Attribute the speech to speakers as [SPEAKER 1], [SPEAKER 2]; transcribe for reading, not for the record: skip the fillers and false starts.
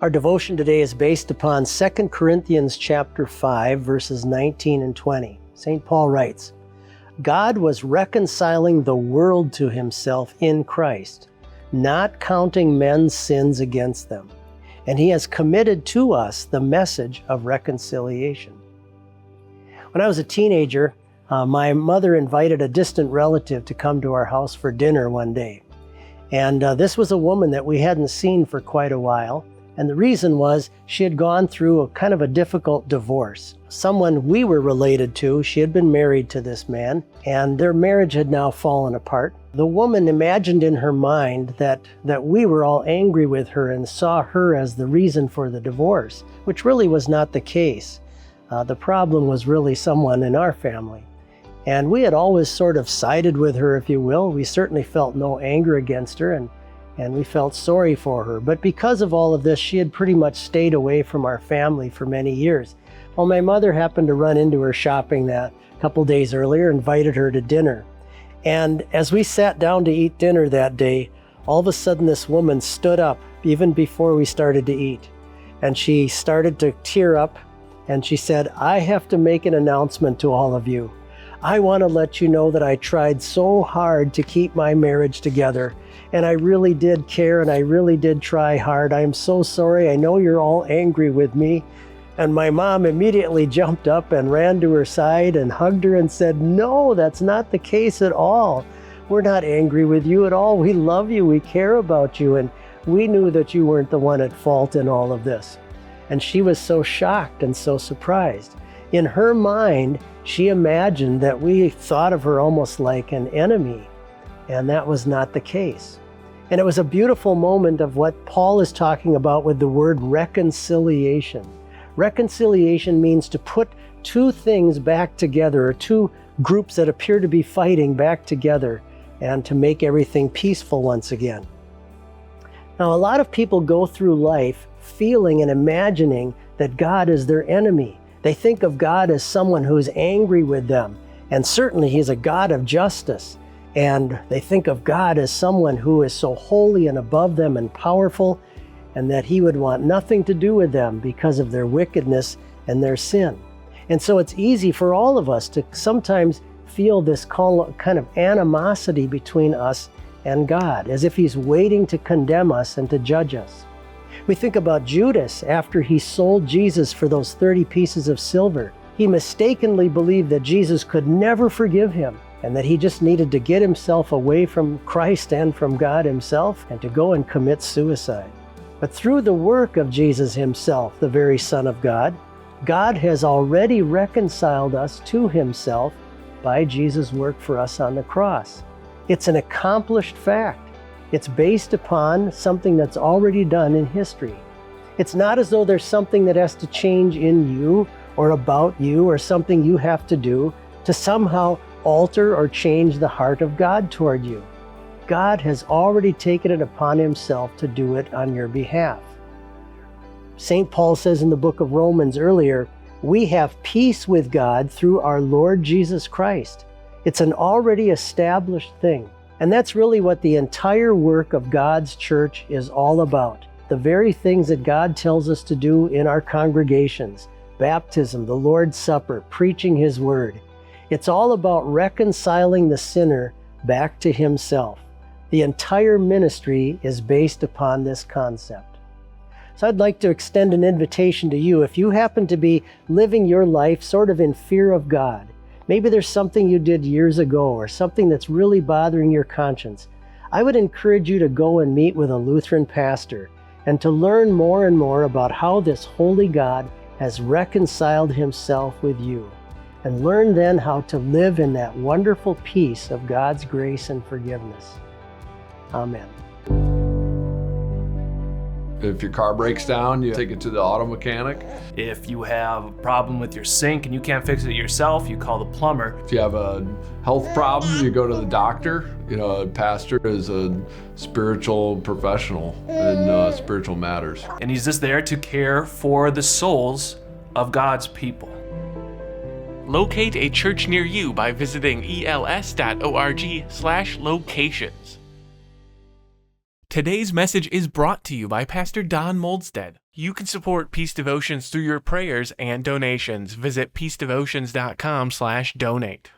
[SPEAKER 1] Our devotion today is based upon 2 Corinthians chapter 5, verses 19 and 20. St. Paul writes, God was reconciling the world to himself in Christ, not counting men's sins against them. And he has committed to us the message of reconciliation. When I was a teenager, my mother invited a distant relative to come to our house for dinner one day. And this was a woman that we hadn't seen for quite a while. And the reason was she had gone through a kind of a difficult divorce. Someone we were related to, she had been married to this man, and their marriage had now fallen apart. The woman imagined in her mind that we were all angry with her and saw her as the reason for the divorce, which really was not the case. The problem was really someone in our family. And we had always sort of sided with her, if you will. We certainly felt no anger against her, and we felt sorry for her. But because of all of this, she had pretty much stayed away from our family for many years. Well, my mother happened to run into her shopping that couple days earlier, invited her to dinner. And as we sat down to eat dinner that day, all of a sudden this woman stood up even before we started to eat. And she started to tear up, and she said, I have to make an announcement to all of you. I want to let you know that I tried so hard to keep my marriage together, and I really did care, and I really did try hard. I am so sorry. I know you're all angry with me. And my mom immediately jumped up and ran to her side and hugged her and said, no, that's not the case at all. We're not angry with you at all. We love you. We care about you. And we knew that you weren't the one at fault in all of this. And she was so shocked and so surprised. In her mind, she imagined that we thought of her almost like an enemy. And that was not the case. And it was a beautiful moment of what Paul is talking about with the word reconciliation. Reconciliation means to put two things back together, or two groups that appear to be fighting back together, and to make everything peaceful once again. Now, a lot of people go through life feeling and imagining that God is their enemy. They think of God as someone who is angry with them, and certainly He's a God of justice. And they think of God as someone who is so holy and above them and powerful, and that He would want nothing to do with them because of their wickedness and their sin. And so it's easy for all of us to sometimes feel this kind of animosity between us and God, as if He's waiting to condemn us and to judge us. We think about Judas after he sold Jesus for those 30 pieces of silver. He mistakenly believed that Jesus could never forgive him, and that he just needed to get himself away from Christ and from God Himself and to go and commit suicide. But through the work of Jesus Himself, the very Son of God, God has already reconciled us to Himself by Jesus' work for us on the cross. It's an accomplished fact. It's based upon something that's already done in history. It's not as though there's something that has to change in you or about you or something you have to do to somehow alter or change the heart of God toward you. God has already taken it upon Himself to do it on your behalf. St. Paul says in the book of Romans earlier, we have peace with God through our Lord Jesus Christ. It's an already established thing. And that's really what the entire work of God's church is all about. The very things that God tells us to do in our congregations, baptism, the Lord's Supper, preaching His word. It's all about reconciling the sinner back to Himself. The entire ministry is based upon this concept. So I'd like to extend an invitation to you. If you happen to be living your life sort of in fear of God, maybe there's something you did years ago or something that's really bothering your conscience, I would encourage you to go and meet with a Lutheran pastor and to learn more and more about how this holy God has reconciled Himself with you, and learn then how to live in that wonderful peace of God's grace and forgiveness. Amen.
[SPEAKER 2] If your car breaks down, you take it to the auto mechanic.
[SPEAKER 3] If you have a problem with your sink and you can't fix it yourself, you call the plumber.
[SPEAKER 2] If you have a health problem, you go to the doctor. You know, a pastor is a spiritual professional in spiritual matters.
[SPEAKER 3] And he's just there to care for the souls of God's people.
[SPEAKER 4] Locate a church near you by visiting els.org/locations. Today's message is brought to you by Pastor Don Moldstead. You can support Peace Devotions through your prayers and donations. Visit peacedevotions.com/donate.